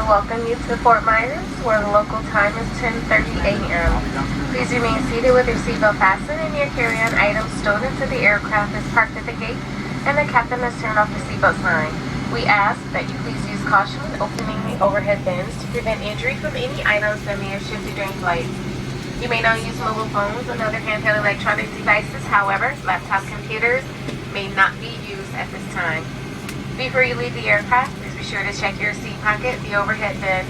to welcome you to Fort Myers, where the local time is 10:30 a.m. Please remain seated with your seatbelt fastened and your carry-on items stowed into the aircraft is parked at the gate, and the captain has turned off the seatbelt sign. We ask that you please use caution when opening the overhead bins to prevent injury from any items that may have shifted during flight. You may now use mobile phones and other handheld electronic devices. However, laptop computers may not be used at this time. Before you leave the aircraft, please be sure to check your seat pocket, the overhead bins,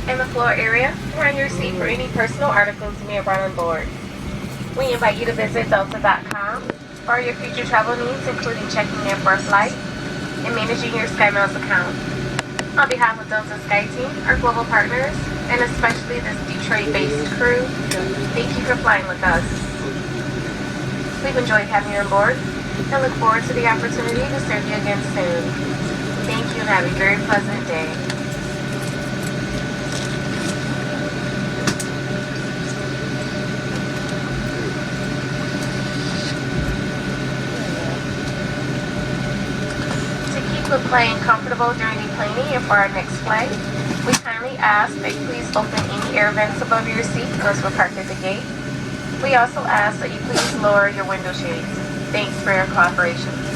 and the floor area around your seat for any personal articles you may have brought on board. We invite you to visit Delta.com for your future travel needs, including checking in for a flight and managing your SkyMiles account. On behalf of Delta Sky Team, our global partners, and especially this Detroit-based crew, thank you for flying with us. We've enjoyed having you on board and look forward to the opportunity to serve you again soon. Thank you and have a very pleasant day. To keep the plane comfortable during deplaning and for our next flight, we kindly ask that you please open any air vents above your seat. Those were parked at the gate. We also ask that you please lower your window shades. Thanks for your cooperation.